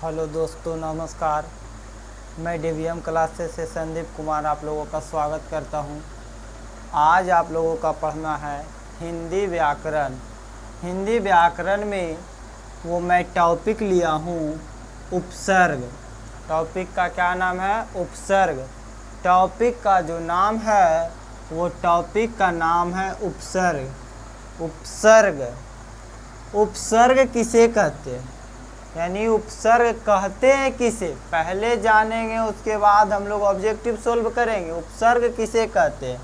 Hello दोस्तों, नमस्कार। मैं डीवीएम क्लासेस से संदीप कुमार आप लोगों का स्वागत करता हूं। आज आप लोगों का पढ़ना है हिंदी व्याकरण। हिंदी व्याकरण में वो मैं टॉपिक लिया हूं उपसर्ग। टॉपिक का क्या नाम है? उपसर्ग। टॉपिक का जो नाम है वो टॉपिक का नाम है उपसर्ग। उपसर्ग, उपसर्ग किसे कहते हैं, यानी उपसर्ग कहते हैं किसे, पहले जानेंगे, उसके बाद हम लोग ऑब्जेक्टिव सोल्व करेंगे। उपसर्ग किसे कहते हैं?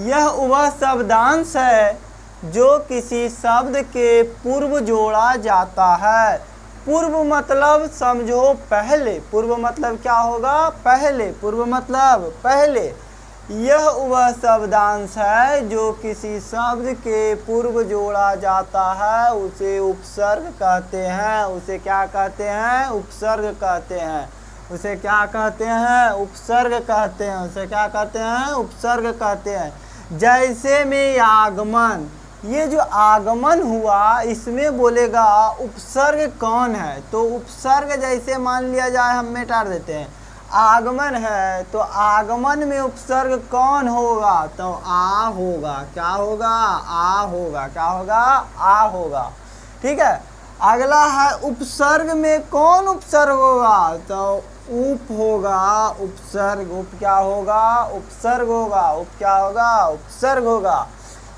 यह वह शब्दांश है जो किसी शब्द के पूर्व जोड़ा जाता है। पूर्व मतलब समझो पहले। पूर्व मतलब क्या होगा? पहले। पूर्व मतलब पहले। यह वह शब्दांश है जो किसी शब्द के पूर्व जोड़ा जाता है, उसे उपसर्ग कहते हैं। उसे क्या कहते हैं? उपसर्ग कहते हैं। उसे क्या कहते हैं? उपसर्ग कहते हैं। उसे क्या कहते हैं? उपसर्ग कहते हैं। जैसे में आगमन, ये जो आगमन हुआ इसमें बोलेगा उपसर्ग कौन है, तो उपसर्ग जैसे मान लिया जाए, हम मिटा देते हैं, आगमन है तो आगमन में उपसर्ग कौन होगा? तो आ होगा। क्या होगा? आ होगा। क्या होगा? आ होगा। ठीक है। अगला है उपसर्ग में कौन उपसर्ग होगा? तो उप होगा। उपसर्ग। उप क्या होगा? उपसर्ग होगा। उप क्या होगा? उपसर्ग होगा।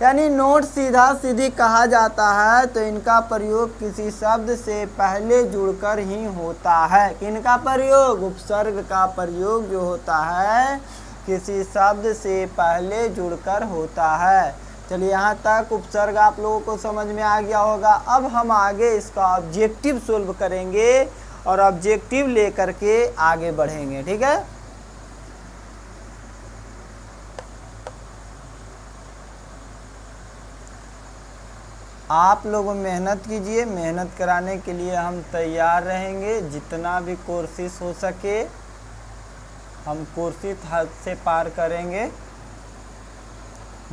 यानी नोट सीधा सीधी कहा जाता है तो इनका प्रयोग किसी शब्द से पहले जुड़कर ही होता है। किनका प्रयोग? उपसर्ग का प्रयोग जो होता है किसी शब्द से पहले जुड़कर होता है। चलिए, यहाँ तक उपसर्ग आप लोगों को समझ में आ गया होगा। अब हम आगे इसका ऑब्जेक्टिव सोल्व करेंगे और ऑब्जेक्टिव लेकर के आगे बढ़ेंगे। ठीक है। आप लोग मेहनत कीजिए। मेहनत कराने के लिए हम तैयार रहेंगे। जितना भी कोशिश हो सके हम कोशिश हद से पार करेंगे।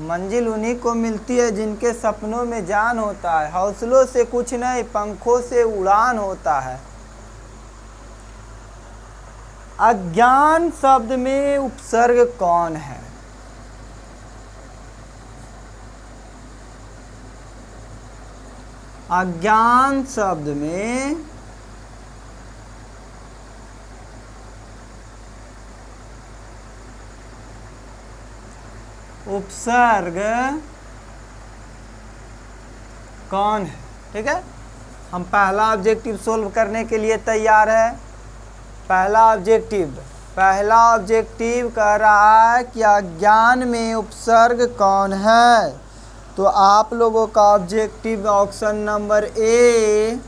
मंजिल उन्हीं को मिलती है जिनके सपनों में जान होता है। हौसलों से कुछ नहीं, पंखों से उड़ान होता है। अज्ञान शब्द में उपसर्ग कौन है? अज्ञान शब्द में उपसर्ग कौन है? ठीक है। हम पहला ऑब्जेक्टिव सोल्व करने के लिए तैयार है। पहला ऑब्जेक्टिव कह रहा है कि अज्ञान में उपसर्ग कौन है। तो आप लोगों का ऑब्जेक्टिव ऑप्शन नंबर ए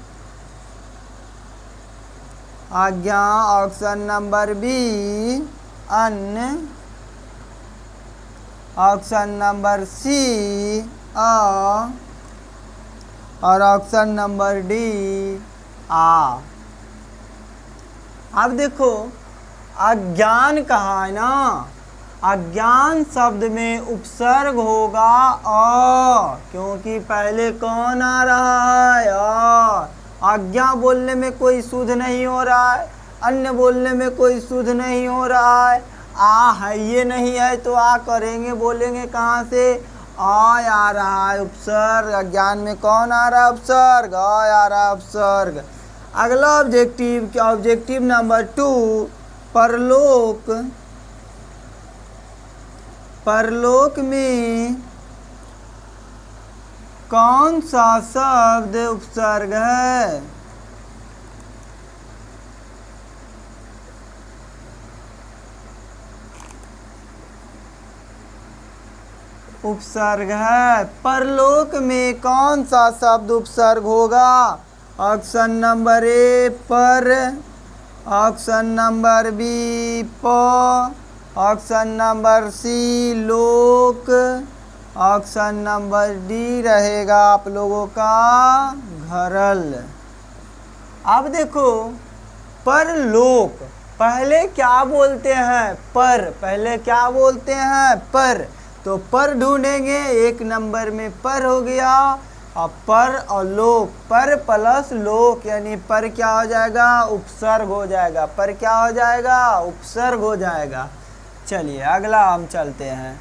अज्ञान, ऑप्शन नंबर बी अन्य, ऑप्शन नंबर सी अ और ऑप्शन नंबर डी आ। अब देखो, अज्ञान कहा है ना, अज्ञान शब्द में उपसर्ग होगा अ, क्योंकि पहले कौन आ रहा है? अ। अज्ञा बोलने में कोई शुद्ध नहीं हो रहा है, अन्य बोलने में कोई शुद्ध नहीं हो रहा है। आ है, ये नहीं है तो आ करेंगे, बोलेंगे कहाँ से? आ रहा है उपसर्ग। अज्ञान में कौन आ रहा है? उपसर्ग। आ रहा है उपसर्ग। अगला ऑब्जेक्टिव क्या? ऑब्जेक्टिव नंबर 2 परलोक। परलोक में कौन सा शब्द उपसर्ग है? उपसर्ग है। परलोक में कौन सा शब्द उपसर्ग होगा? ऑप्शन नंबर ए पर, ऑप्शन नंबर बी प, ऑप्शन नंबर सी लोक, ऑप्शन नंबर डी रहेगा आप लोगों का घरल। अब देखो, परलोक पहले क्या बोलते हैं? पर। पहले क्या बोलते हैं? पर। तो पर ढूंढेंगे, एक नंबर में पर हो गया। और पर और लोक, पर प्लस लोक यानी पर क्या हो जाएगा, उपसर्ग हो जाएगा, पर क्या हो जाएगा, उपसर्ग हो जाएगा। चलिए अगला हम चलते हैं।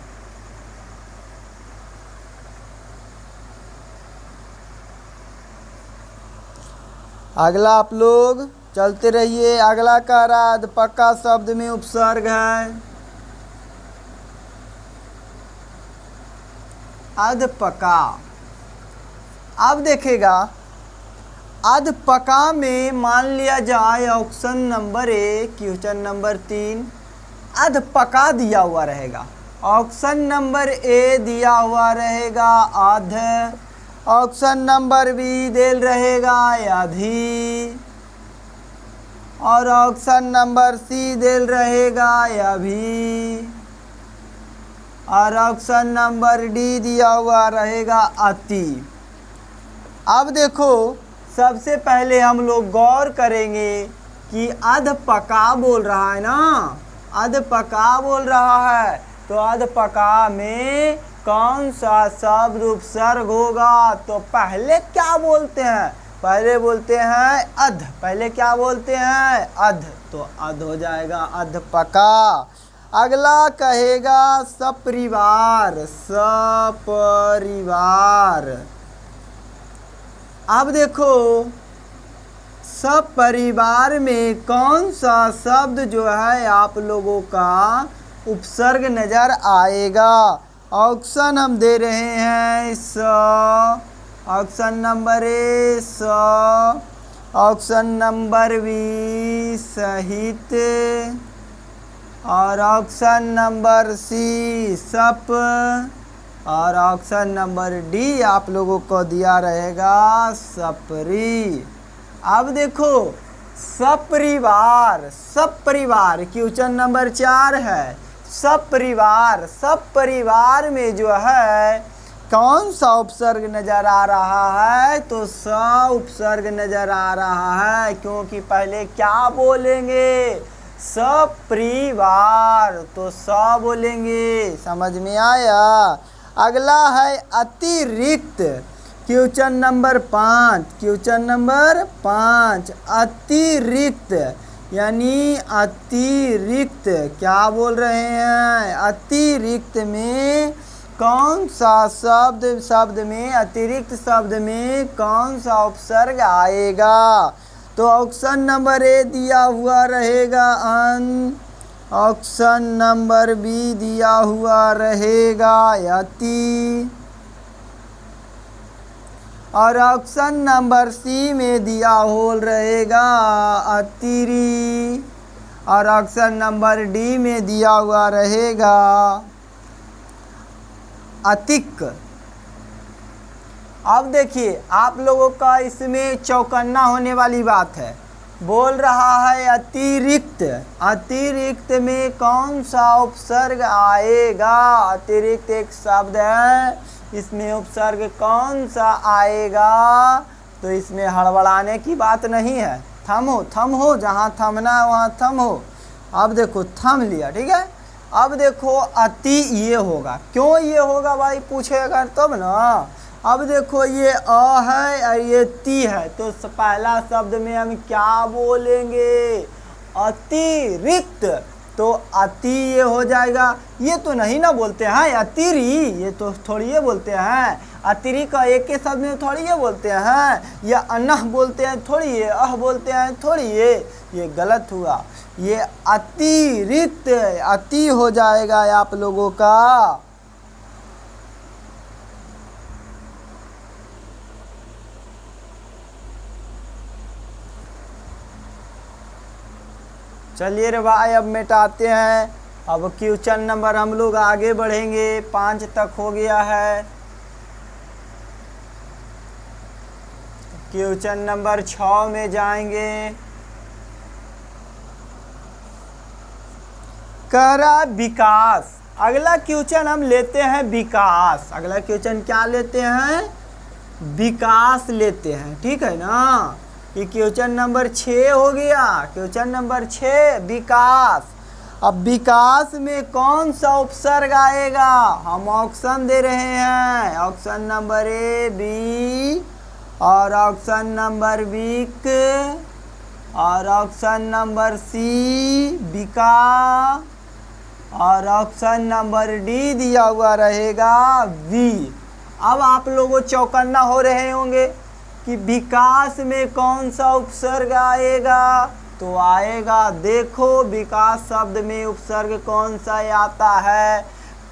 अगला आप लोग चलते रहिए। अगला कह रहा है पक्का शब्द में उपसर्ग है। अधपका। अब देखेगा अधपका में मान लिया जाए ऑप्शन नंबर 1, क्वेश्चन नंबर 3 अधपका दिया हुआ रहेगा। ऑप्शन नंबर ए दिया हुआ रहेगा अध, ऑप्शन नंबर बी देल रहेगा अधी, और ऑप्शन नंबर सी देल रहेगा अभी, और ऑप्शन नंबर डी दिया हुआ रहेगा अति। अब देखो सबसे पहले हम लोग गौर करेंगे कि अधपका बोल रहा है ना, अधपका बोल रहा है, तो अधपका में कौन सा शब्द उपसर्ग होगा। तो पहले क्या बोलते हैं, पहले बोलते हैं अध, पहले क्या बोलते हैं अध, तो अध हो जाएगा अधपका। अगला कहेगा सपरिवार, सपरिवार। अब देखो सपरिवार में कौन सा शब्द जो है आप लोगों का उपसर्ग नजर आएगा। ऑप्शन हम दे रहे हैं स, ऑप्शन नंबर ए स, ऑप्शन नंबर बी सहित, और ऑप्शन नंबर सी सप, और ऑप्शन नंबर डी आप लोगों को दिया रहेगा सपरी। अब देखो सपरिवार, सपरिवार क्वेश्चन नंबर 4 है। सपरिवार, सपरिवार में जो है कौन सा उपसर्ग नजर आ रहा है, तो स उपसर्ग नजर आ रहा है, क्योंकि पहले क्या बोलेंगे सपरिवार, तो स बोलेंगे। समझ में आया। अगला है अतिरिक्त, क्वेश्चन नंबर 5, क्वेश्चन नंबर 5 अतिरिक्त यानी अतिरिक्त क्या बोल रहे हैं, अतिरिक्त में कौन सा शब्द, शब्द में अतिरिक्त शब्द में कौन सा उपसर्ग आएगा। तो ऑप्शन नंबर ए दिया हुआ रहेगा अन, ऑप्शन नंबर बी दिया हुआ रहेगा अति, और ऑप्शन नंबर सी में दिया होल रहेगा अतिरी, और ऑप्शन नंबर डी में दिया हुआ रहेगा अतिक। अब देखिए आप लोगों का इसमें चौकन्ना होने वाली बात है। बोल रहा है अतिरिक्त, अतिरिक्त में कौन सा उपसर्ग आएगा। अतिरिक्त एक शब्द है, इसमें उपसर्ग कौन सा आएगा। तो इसमें हड़बड़ाने की बात नहीं है, थमो, थम हो, जहाँ थमना है वहाँ थम हो। अब देखो थम लिया, ठीक है। अब देखो अति ये होगा, क्यों ये होगा भाई पूछेगा तब ना। अब देखो ये अ है और ये ती है, तो पहला शब्द में हम क्या बोलेंगे अतिरिक्त, तो अति ये हो जाएगा। ये तो नहीं ना बोलते हैं अतिरी, ये तो थोड़ी ये बोलते हैं अतिरी का एक के शब्द में थोड़ी ये बोलते हैं, या अनह बोलते हैं थोड़ी, ये अह बोलते हैं थोड़ी, ये गलत हुआ। ये अतिरिक्त अति हो जाएगा आप लोगों का। चलिए रे भाई अब मिटाते हैं। अब क्वेश्चन नंबर हम लोग आगे बढ़ेंगे, 5 तक हो गया है। क्वेश्चन नंबर 6 में जाएंगे। कह रहा विकास। अगला क्वेश्चन हम लेते हैं विकास। अगला क्वेश्चन क्या लेते हैं, विकास लेते हैं, ठीक है ना। ये क्वेश्चन नंबर 6 हो गया। क्वेश्चन नंबर 6 विकास। अब विकास में कौन सा उपसर्ग आएगा? हम ऑप्शन दे रहे हैं, ऑप्शन नंबर ए बी और ऑप्शन नंबर बी और ऑप्शन नंबर सी विका और ऑप्शन नंबर डी दिया हुआ रहेगा वी। अब आप लोगों चौकन्ना हो रहे होंगे कि विकास में कौन सा उपसर्ग आएगा? तो आएगा, देखो विकास शब्द में उपसर्ग कौन सा आता है?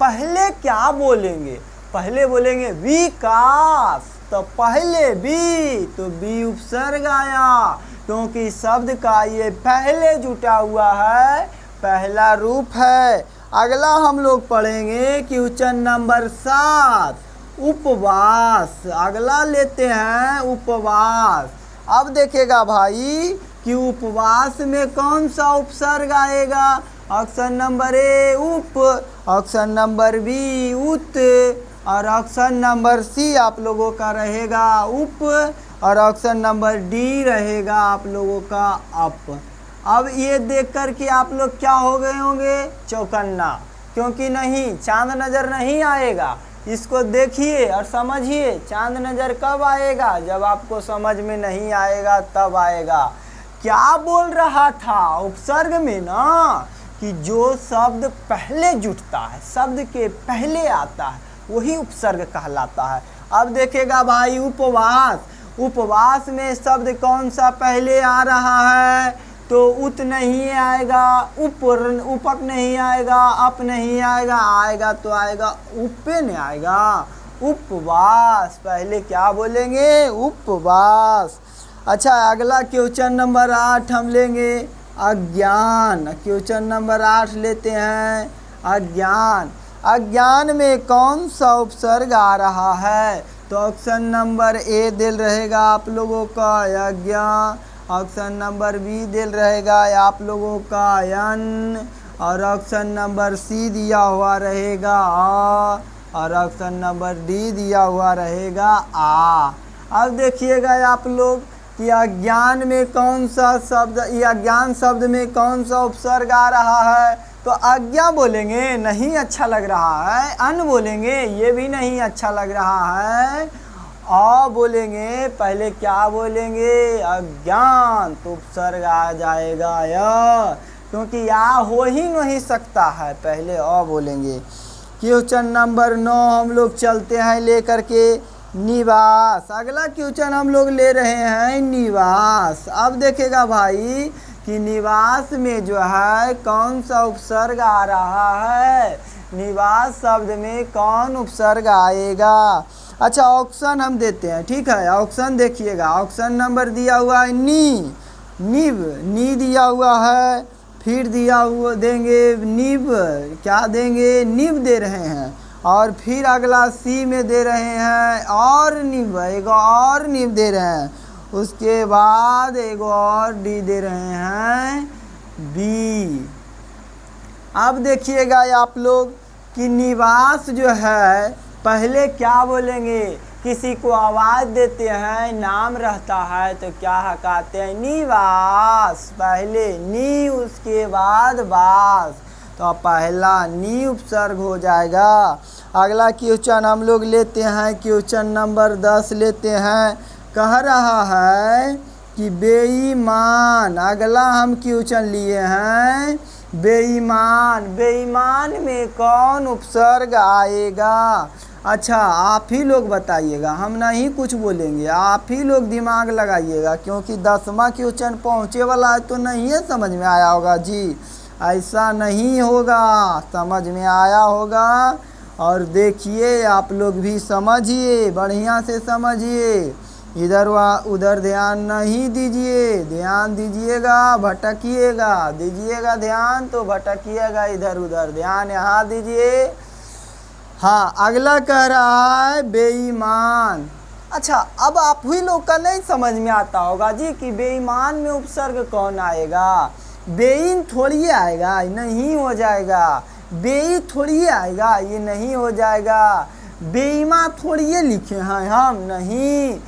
पहले क्या बोलेंगे? पहले बोलेंगे विकास, तो पहले बी, तो बी उपसर्ग आया, क्योंकि शब्द का ये पहले जुटा हुआ है, पहला रूप है। अगला हम लोग पढ़ेंगे क्वेश्चन नंबर 7, उपवास। अगला लेते हैं उपवास। अब देखेगा भाई कि उपवास में कौन सा उपसर्ग आएगा? ऑप्शन नंबर ए उप, ऑप्शन नंबर बी उत और ऑप्शन नंबर सी आप लोगों का रहेगा उप और ऑप्शन नंबर डी रहेगा आप लोगों का अप। अब ये देख कर के आप लोग क्या हो गए होंगे? चौकन्ना, क्योंकि नहीं, चांद नज़र नहीं आएगा। इसको देखिए और समझिए, चांद नज़र कब आएगा? जब आपको समझ में नहीं आएगा तब आएगा। क्या बोल रहा था उपसर्ग में ना, कि जो शब्द पहले जुटता है, शब्द के पहले आता है, वही उपसर्ग कहलाता है। अब देखेगा भाई उपवास, उपवास में शब्द कौन सा पहले आ रहा है? तो उत नहीं आएगा, उपक नहीं आएगा, अप नहीं आएगा, आएगा तो आएगा उपे नहीं आएगा, उपवास। पहले क्या बोलेंगे? उपवास। अच्छा, अगला क्वेश्चन नंबर 8 हम लेंगे, अज्ञान। क्वेश्चन नंबर 8 लेते हैं, अज्ञान। अज्ञान में कौन सा उपसर्ग आ रहा है? तो ऑप्शन नंबर ए दिल रहेगा आप लोगों का अज्ञान, ऑप्शन नंबर बी दिल रहेगा आप लोगों का यन और ऑप्शन नंबर सी दिया हुआ रहेगा आ और ऑप्शन नंबर डी दिया हुआ रहेगा आ। अब देखिएगा आप लोग कि अज्ञान में कौन सा शब्द, या अज्ञान शब्द में कौन सा उपसर्ग आ रहा है? तो आज्ञा बोलेंगे, नहीं अच्छा लग रहा है। अन बोलेंगे, ये भी नहीं अच्छा लग रहा है। आ बोलेंगे, पहले क्या बोलेंगे? अज्ञान, तो उपसर्ग आ जाएगा य, क्योंकि या हो ही नहीं सकता है, पहले अ बोलेंगे। क्वेश्चन नंबर 9 हम लोग चलते हैं लेकर के निवास। अगला क्वेश्चन हम लोग ले रहे हैं निवास। अब देखेगा भाई कि निवास में जो है कौन सा उपसर्ग आ रहा है? निवास शब्द में कौन उपसर्ग आएगा? अच्छा, ऑप्शन हम देते हैं, ठीक है। ऑप्शन देखिएगा, ऑप्शन नंबर दिया हुआ है नी, निब, नी दिया हुआ है, फिर दिया हुआ देंगे निब, क्या देंगे? निब दे रहे हैं, और फिर अगला सी में दे रहे हैं और निब, एक और निब दे रहे हैं, उसके बाद एक और डी दे रहे हैं बी। अब देखिएगा आप लोग कि निवास जो है पहले क्या बोलेंगे? किसी को आवाज़ देते हैं, नाम रहता है तो क्या कहते हैं? निवास। पहले नी, उसके बाद वास, तो पहला नी उपसर्ग हो जाएगा। अगला क्वेश्चन हम लोग लेते हैं, क्वेश्चन नंबर 10 लेते हैं। कह रहा है कि बेईमान। अगला हम क्वेश्चन लिए हैं बेईमान। बेईमान में कौन उपसर्ग आएगा? अच्छा, आप ही लोग बताइएगा, हम नहीं कुछ बोलेंगे, आप ही लोग दिमाग लगाइएगा, क्योंकि 10वां क्वेश्चन पहुँचे वाला है तो नहीं है समझ में आया होगा जी। ऐसा नहीं होगा, समझ में आया होगा। और देखिए आप लोग भी समझिए, बढ़िया से समझिए, इधर उधर ध्यान नहीं दीजिए, ध्यान दीजिएगा, भटकिएगा, दीजिएगा ध्यान तो भटकिएगा इधर उधर, ध्यान यहाँ दीजिए। हाँ, अगला कह रहा है बेईमान। अच्छा, अब आप ही लोग का नहीं समझ में आता होगा जी कि बेईमान में उपसर्ग कौन आएगा? बेईन थोड़ी आएगा, नहीं हो जाएगा। बेई थोड़ी आएगा, ये नहीं हो जाएगा। बेईमा थोड़ी लिखे हैं हम, नहीं।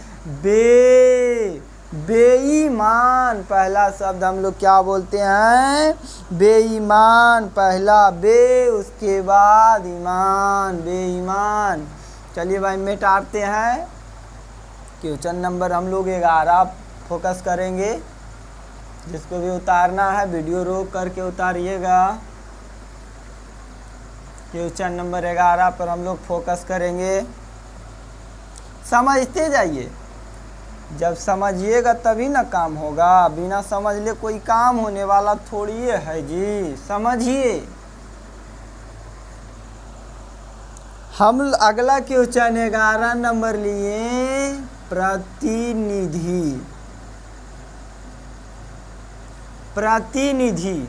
बेईमान, पहला शब्द हम लोग क्या बोलते हैं? बेईमान। पहला बे, उसके बाद ईमान, बेईमान। चलिए भाई मिटाते हैं। क्वेश्चन नंबर हम लोग 11 फोकस करेंगे। जिसको भी उतारना है वीडियो रोक करके उतारिएगा। क्वेश्चन नंबर 11 पर हम लोग फोकस करेंगे। समझते जाइए, जब समझिएगा तभी ना काम होगा। बिना समझ ले कोई काम होने वाला थोड़ी है जी। समझिए। हम अगला क्वेश्चन 11 नंबर लिए प्रतिनिधि। प्रतिनिधि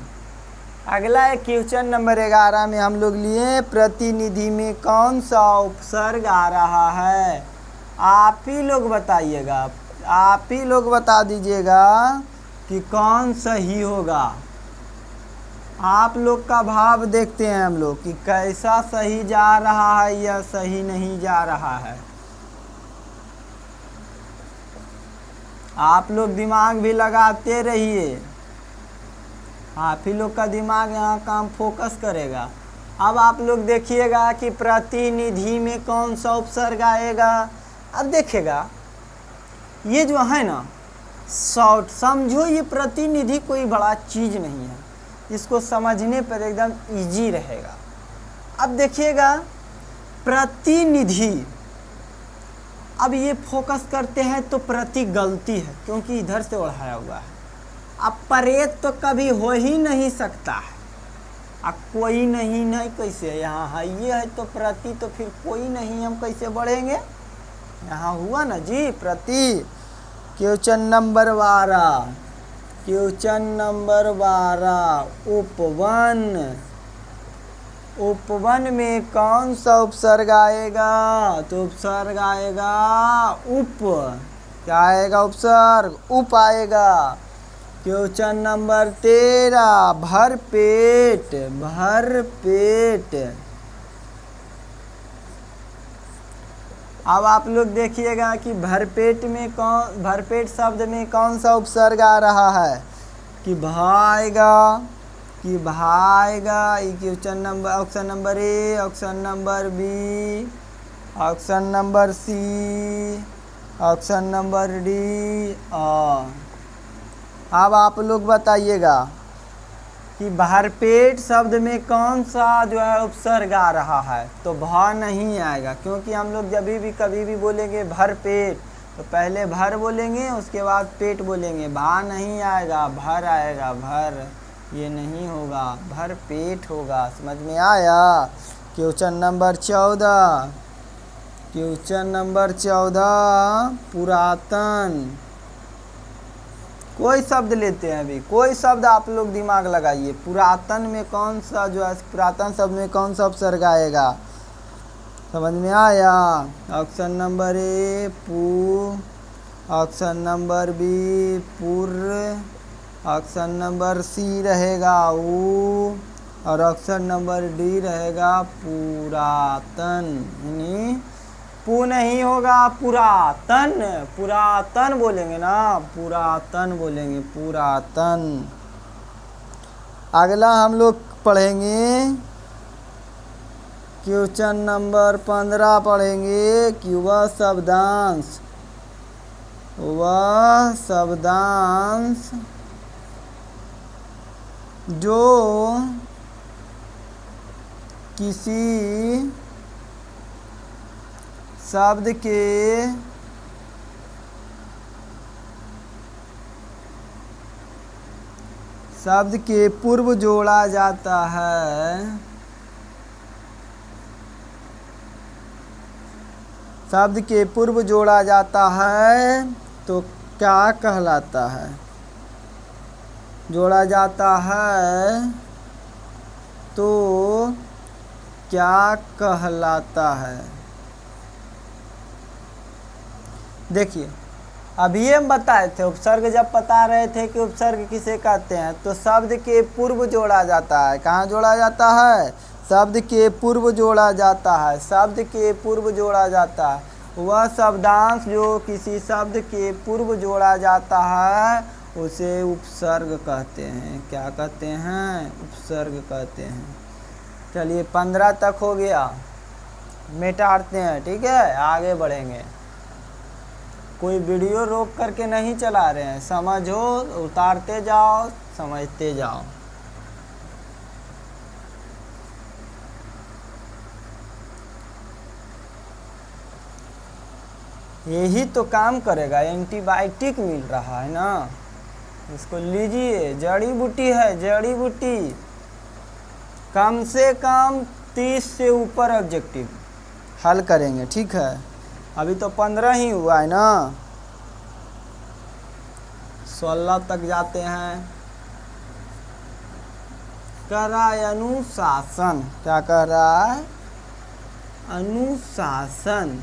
अगला क्वेश्चन नंबर 11 में हम लोग लिए प्रतिनिधि में कौन सा उपसर्ग आ रहा है? आप ही लोग बताइएगा, आप ही लोग बता दीजिएगा कि कौन सही होगा। आप लोग का भाव देखते हैं हम लोग कि कैसा सही जा रहा है या सही नहीं जा रहा है। आप लोग दिमाग भी लगाते रहिए, आप ही लोग का दिमाग यहाँ काम फोकस करेगा। अब आप लोग देखिएगा कि प्रतिनिधि में कौन सा उपसर्ग आएगा। अब देखिएगा ये जो है ना शॉर्ट, समझो ये प्रतिनिधि कोई बड़ा चीज़ नहीं है, इसको समझने पर एकदम इजी रहेगा। अब देखिएगा प्रतिनिधि, अब ये फोकस करते हैं तो प्रति गलती है क्योंकि इधर से बढ़ाया हुआ है। अब परेत तो कभी हो ही नहीं सकता है। अब कोई नहीं नहीं कैसे यहाँ है, ये है तो प्रति, तो फिर कोई नहीं हम कैसे बढ़ेंगे? यहाँ हुआ ना जी प्रति। क्वेश्चन नंबर 12, क्वेश्चन नंबर 12 उपवन। उपवन में कौन सा उपसर्ग आएगा? तो उपसर्ग आएगा उप। क्या आएगा? उपसर्ग उप आएगा। क्वेश्चन नंबर 13 भरपेट। भरपेट। अब आप लोग देखिएगा कि भरपेट में कौन, भरपेट शब्द में कौन सा उपसर्ग आ रहा है? कि भाएगा, कि भाएगा। Question number, option number A, option number B, option number C, option number D. अब आप लोग बताइएगा कि भरपेट शब्द में कौन सा जो है उपसर्ग आ रहा है? तो भा नहीं आएगा, क्योंकि हम लोग जब भी कभी भी बोलेंगे भरपेट तो पहले भर बोलेंगे उसके बाद पेट बोलेंगे। भा नहीं आएगा, भर आएगा। भर ये नहीं होगा, भरपेट होगा। समझ में आया? क्वेश्चन नंबर 14, क्वेश्चन नंबर 14 पुरातन। कोई शब्द लेते हैं अभी, कोई शब्द आप लोग दिमाग लगाइए। पुरातन में कौन सा जो है, पुरातन शब्द में कौन सा उपसर्ग आएगा? समझ में आया? ऑप्शन नंबर ए पू, ऑप्शन नंबर बी पुर, ऑप्शन नंबर सी रहेगा ऊ, और ऑप्शन नंबर डी रहेगा पुरातन। यानी पू नहीं होगा, पुरातन। पुरातन बोलेंगे ना, पुरातन बोलेंगे, पुरातन। अगला हम लोग पढ़ेंगे क्वेश्चन नंबर 15 पढ़ेंगे कि वह शब्दांश, वह शब्दांश जो किसी शब्द के पूर्व जोड़ा जाता है, शब्द के पूर्व जोड़ा जाता है तो क्या कहलाता है? जोड़ा जाता है तो क्या कहलाता है? देखिए अभी हम बताए थे, उपसर्ग जब बता रहे थे कि उपसर्ग किसे कहते हैं, तो शब्द के पूर्व जोड़ा जाता है। कहाँ जोड़ा जाता है? शब्द के पूर्व जोड़ा जाता है, शब्द के पूर्व जोड़ा जाता है। वह शब्दांश जो किसी शब्द के पूर्व जोड़ा जाता है उसे उपसर्ग कहते हैं। क्या कहते हैं? उपसर्ग कहते हैं। चलिए 15 तक हो गया, मिटाते हैं। ठीक है, आगे बढ़ेंगे। कोई वीडियो रोक करके नहीं चला रहे हैं, समझो, उतारते जाओ, समझते जाओ। यही तो काम करेगा। एंटीबायोटिक मिल रहा है ना, इसको लीजिए। जड़ी बूटी है, जड़ी बूटी। कम से कम 30 से ऊपर ऑब्जेक्टिव हल करेंगे। ठीक है, अभी तो 15 ही हुआ है ना, 16 तक जाते हैं। कह रहा है अनुशासन। क्या कह रहा है? अनुशासन।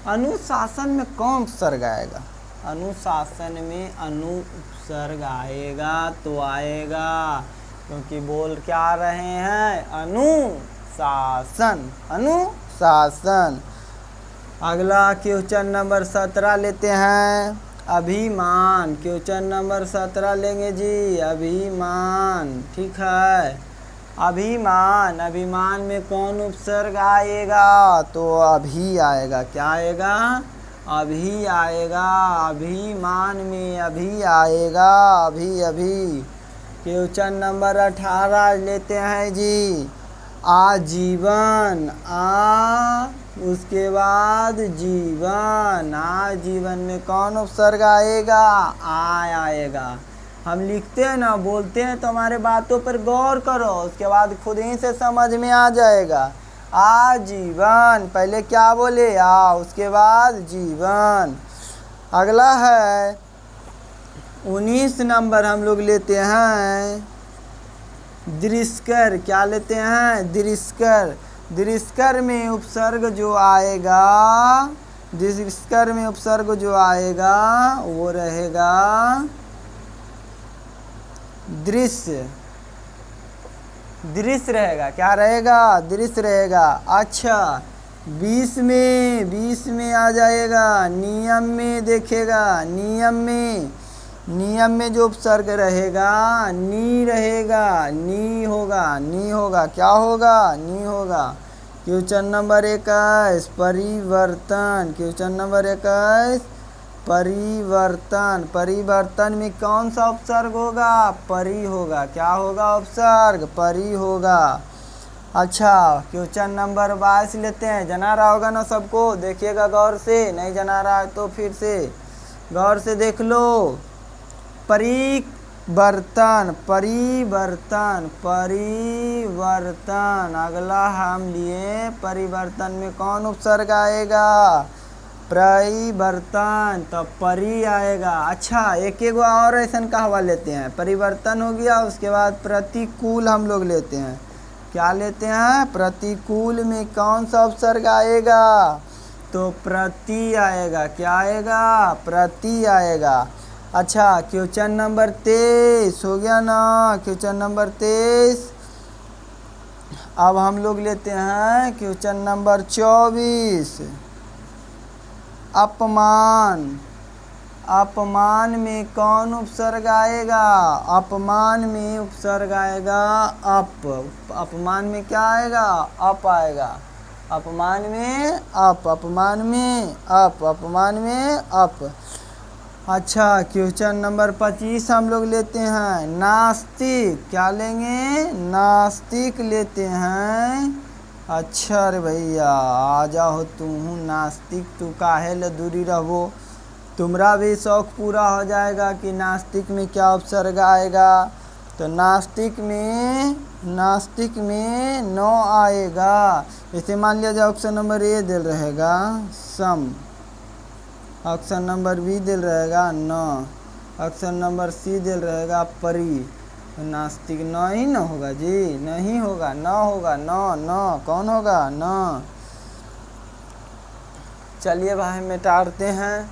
अनुशासन में कौन उपसर्ग आएगा? अनुशासन में अनु उपसर्ग आएगा तो आएगा, क्योंकि बोल क्या रहे हैं? अनुशासन, अनुशासन। अगला क्वेश्चन नंबर 17 लेते हैं। अभिमान। क्वेश्चन नंबर 17 लेंगे जी, अभिमान। ठीक है, अभिमान। अभिमान में कौन उपसर्ग आएगा? तो अभी आएगा। क्या आएगा? अभी आएगा। अभिमान में अभी आएगा, अभी अभी। क्वेश्चन नंबर 18 लेते हैं जी। आजीवन। आ उसके बाद जीवन। आजीवन में कौन उपसर्ग आएगा? आएगा। हम लिखते हैं ना, बोलते हैं तो हमारे बातों पर गौर करो, उसके बाद खुद ही से समझ में आ जाएगा। आजीवन, पहले क्या बोले? आ, उसके बाद जीवन। अगला है 19 नंबर हम लोग लेते हैं दृश्कर। क्या लेते हैं? दृश्कर। दृश्कर में उपसर्ग जो आएगा, दृश्कर में उपसर्ग जो आएगा वो रहेगा दृश्य। दृश्य रहेगा। क्या रहेगा? दृश्य रहेगा। अच्छा, 20 में आ जाएगा। नियम में देखेगा, नियम में, नियम में जो उपसर्ग रहेगा नी रहेगा, नी होगा, नी होगा। क्या होगा? नी होगा। क्वेश्चन नंबर 21 परिवर्तन। क्वेश्चन नंबर 21 परिवर्तन। परिवर्तन में कौन सा उपसर्ग होगा? परि होगा। क्या होगा? उपसर्ग परि होगा। अच्छा, क्वेश्चन नंबर 22 लेते हैं। जना रहा होगा ना सबको? देखिएगा गौर से, नहीं जना रहा है तो फिर से गौर से देख लो। परिवर्तन, परिवर्तन, परिवर्तन। अगला हम लिए परिवर्तन में कौन उपसर्ग आएगा? परिवर्तन, तो परि आएगा। अच्छा, एक एक और ऐसा कहवा लेते हैं। परिवर्तन हो गया, उसके बाद प्रतिकूल हम लोग लेते हैं। क्या लेते हैं? प्रतिकूल में कौन सा उपसर्ग आएगा? तो प्रति आएगा। क्या आएगा? प्रति आएगा। अच्छा, क्वेश्चन नंबर 23 हो गया ना, क्वेश्चन नंबर 23। अब हम लोग लेते हैं क्वेश्चन नंबर 24 अपमान। अपमान में कौन उपसर्ग आएगा? अपमान में उपसर्ग आएगा अप। अपमान में क्या आएगा? अप आएगा। अपमान में अप, अपमान में अप, अपमान में अप। अच्छा, क्वेश्चन नंबर 25 हम लोग लेते हैं नास्तिक। क्या लेंगे? नास्तिक लेते हैं। अच्छा रे भैया, आ जाओ तुम नास्तिक, तू काहे ल दूरी रहो। तुम्हारा भी शौक पूरा हो जाएगा कि नास्तिक में क्या उपसर्ग आएगा। तो नास्तिक में नो आएगा। इसे मान लिया जाए ऑप्शन नंबर ए दिल रहेगा सम, ऑप्शन नंबर बी दिल रहेगा न, ऑप्शन नंबर सी दिल रहेगा परी। तो नास्तिक न ही न होगा जी, नहीं होगा, न होगा, न कौन होगा? न। चलिए भाई मिटाते हैं।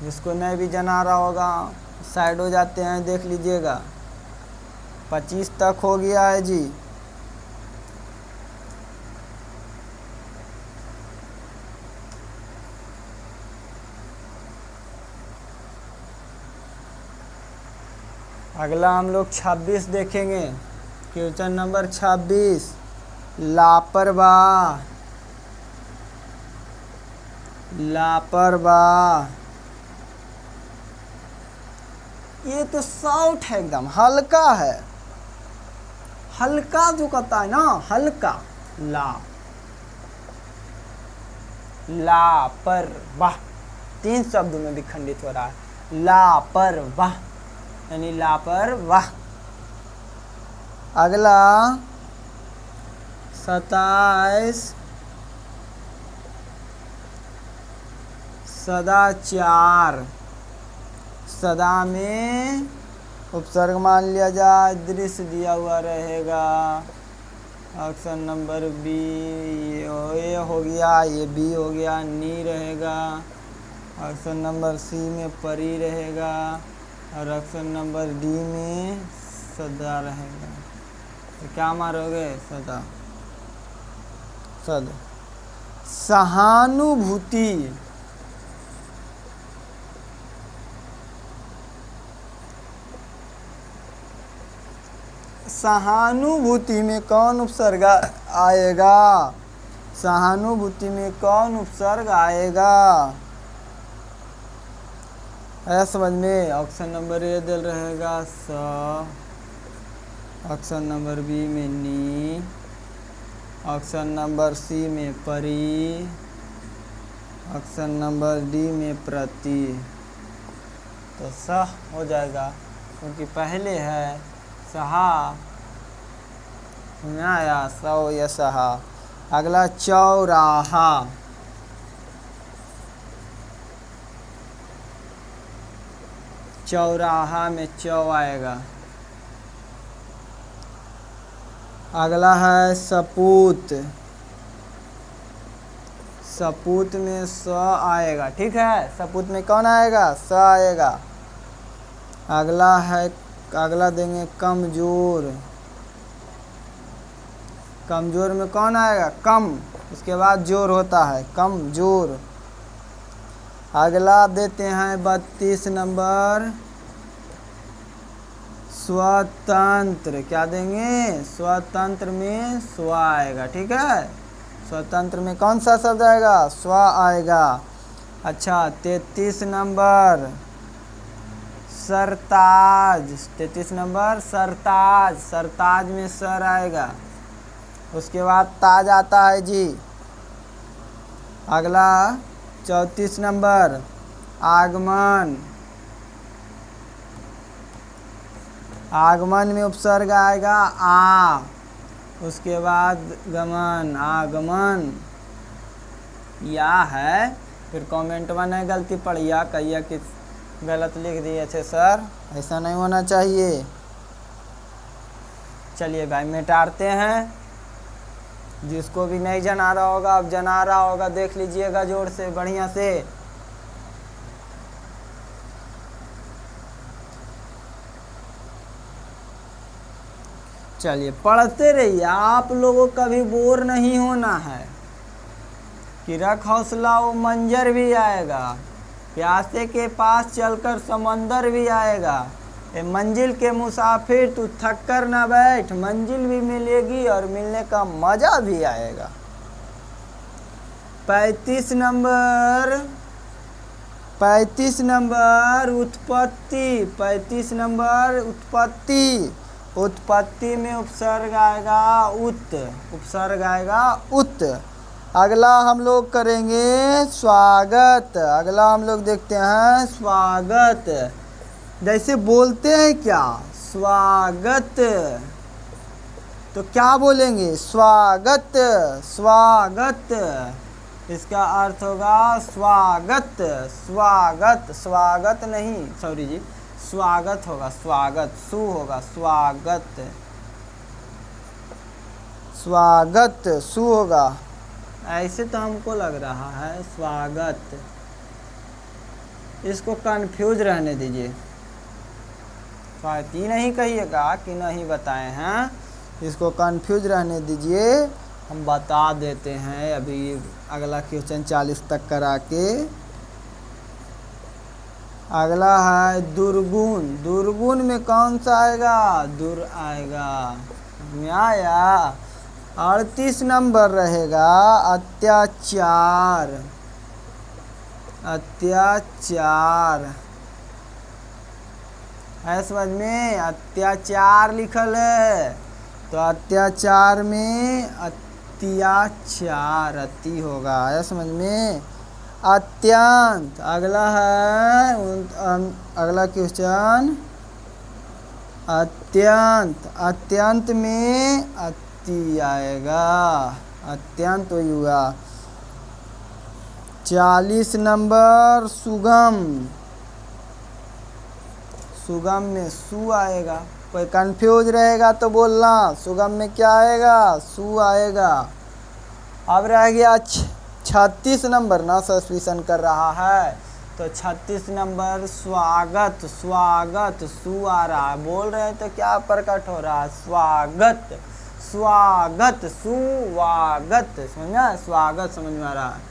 जिसको नहीं भी जना रहा होगा साइड हो जाते हैं, देख लीजिएगा। 25 तक हो गया है जी। अगला हम लोग 26 देखेंगे। क्वेश्चन नंबर 26, लापरवाह। लापरवाह, ये तो सॉफ्ट है, एकदम हल्का है। हल्का जो कहता है ना, हल्का। लापरवाह 3 शब्दों में भी खंडित हो रहा है। लापरवाह यानी लापरवाह। अगला 27, सदाचार। सदा में उपसर्ग मान लिया जाए, दृश्य दिया हुआ रहेगा। ऑप्शन नंबर बी, ये हो गया, ये बी हो गया, नी रहेगा। ऑप्शन नंबर सी में परी रहेगा और ऑप्शन नंबर डी में सदा रहेगा। तो क्या मारोगे? सदा। सद। सहानुभूति। सहानुभूति में कौन उपसर्ग आएगा? सहानुभूति में कौन उपसर्ग आएगा? है समझ में? ऑप्शन नंबर ए दिल रहेगा स, ऑप्शन नंबर बी में नी, ऑप्शन नंबर सी में परी, ऑप्शन नंबर डी में प्रति। तो स हो जाएगा क्योंकि पहले है सहा, आया सौ या सहा। अगला चौराहा। चौराहा में चौ आएगा। अगला है सपूत। सपूत में स आएगा। ठीक है, सपूत में कौन आएगा? स आएगा। अगला है, अगला देंगे कमजोर। कमजोर में कौन आएगा? कम, उसके बाद जोर होता है, कमजोर। अगला देते हैं 32 नंबर, स्वतंत्र। क्या देंगे? स्वतंत्र में स्व आएगा। ठीक है, स्वतंत्र में कौन सा शब्द आएगा? स्व आएगा। अच्छा, 33 नंबर, सरताज। 33 नंबर सरताज। सरताज में सर आएगा, उसके बाद ताज आता है जी। अगला 34 नंबर, आगमन। आगमन में उपसर्ग आएगा आ, उसके बाद गमन, आगमन। या है, फिर कमेंट में नहीं गलती पढ़िया, कहिए कि गलत लिख दिए थे सर, ऐसा नहीं होना चाहिए। चलिए भाई मिटाते हैं। जिसको भी नहीं जना रहा होगा, अब जना रहा होगा, देख लीजिएगा जोर से, बढ़िया से। चलिए पढ़ते रहिए, आप लोगों का भी बोर नहीं होना है। कि रख हौसला वो मंजर भी आएगा, प्यासे के पास चलकर समंदर भी आएगा। ए मंजिल के मुसाफिर तू थक कर ना बैठ, मंजिल भी मिलेगी और मिलने का मजा भी आएगा। 35 नंबर, 35 नंबर उत्पत्ति। 35 नंबर उत्पत्ति। उत्पत्ति में उपसर्ग आएगा उत, उपसर्ग आएगा उत। अगला हम लोग करेंगे स्वागत। अगला हम लोग देखते हैं स्वागत। जैसे बोलते हैं क्या? स्वागत, तो क्या बोलेंगे? स्वागत, स्वागत। इसका अर्थ होगा स्वागत, स्वागत, स्वागत नहीं, सॉरी जी, स्वागत होगा, स्वागत, सु होगा, स्वागत, स्वागत, सु होगा। ऐसे तो हमको लग रहा है स्वागत। इसको कंफ्यूज रहने दीजिए, स्वागत ही नहीं कहिएगा कि नहीं बताए हैं। इसको कंफ्यूज रहने दीजिए, हम बता देते हैं अभी। अगला क्वेश्चन 40 तक करा के अगला है दुर्गुण। दुर्गुण में कौन सा आएगा? दुर आएगा। में आया। 38 नंबर रहेगा अत्याचार। अत्याचार है समझ में? अत्याचार लिखल है तो अत्याचार में अत्याचार अति होगा। है समझ में? अत्यंत। अगला है अगला क्वेश्चन अत्यंत। अत्यंत में अति आएगा। अत्यंत हुआ। 40 नंबर सुगम। सुगम में सु आएगा। कोई कंफ्यूज रहेगा तो बोलना। सुगम में क्या आएगा? सु आएगा। अब रह गया 36 नंबर। ना सस्पेंशन कर रहा है तो 36 नंबर स्वागत। स्वागत सु आ रहा है। बोल रहे हैं तो क्या प्रकट हो रहा है? स्वागत। स्वागत सुवागत। समझा? स्वागत समझ में आ रहा है।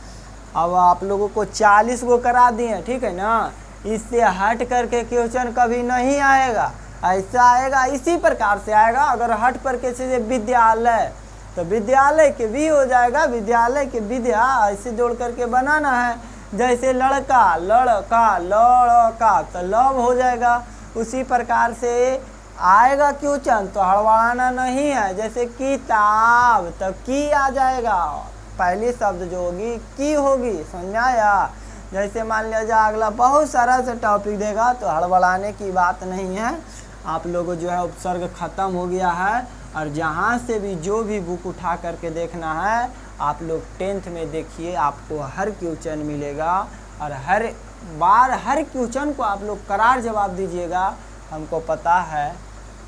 अब आप लोगों को 40 को करा दिए, ठीक है ना? इससे हट करके क्वेश्चन कभी नहीं आएगा। ऐसा आएगा, इसी प्रकार से आएगा। अगर हट पर के से विद्यालय तो विद्यालय के भी हो जाएगा। विद्यालय के विद्या ऐसे जोड़ करके बनाना है। जैसे लड़का लड़का लड़का तो लव हो जाएगा। उसी प्रकार से आएगा क्वेश्चन तो हड़बड़ाना नहीं है। जैसे किताब तो की आ जाएगा। पहली शब्द जो होगी की होगी। समझ आया? जैसे मान लिया जाए अगला बहुत सारा से टॉपिक देगा तो हड़बड़ाने की बात नहीं है। आप लोगों जो है उपसर्ग खत्म हो गया है। और जहाँ से भी जो भी बुक उठा करके देखना है आप लोग 10th में देखिए। आपको हर क्वेश्चन मिलेगा और हर बार हर क्वेश्चन को आप लोग करार जवाब दीजिएगा। हमको पता है,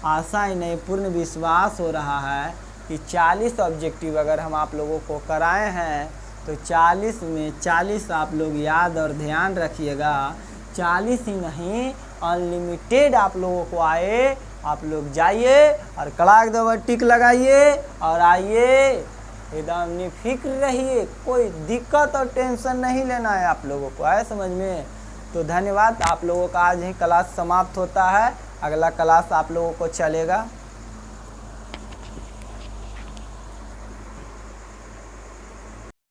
आशा ही नहीं पूर्ण विश्वास हो रहा है कि 40 ऑब्जेक्टिव अगर हम आप लोगों को कराए हैं तो 40 में 40 आप लोग याद और ध्यान रखिएगा। 40 ही नहीं, अनलिमिटेड आप लोगों को आए। आप लोग जाइए और कड़ाक दो टिक लगाइए और आइए। एकदम निफिक्र रहिए। कोई दिक्कत और टेंशन नहीं लेना है आप लोगों को। आए समझ में? तो धन्यवाद। आप लोगों का आज ही क्लास समाप्त होता है। अगला क्लास आप लोगों को चलेगा।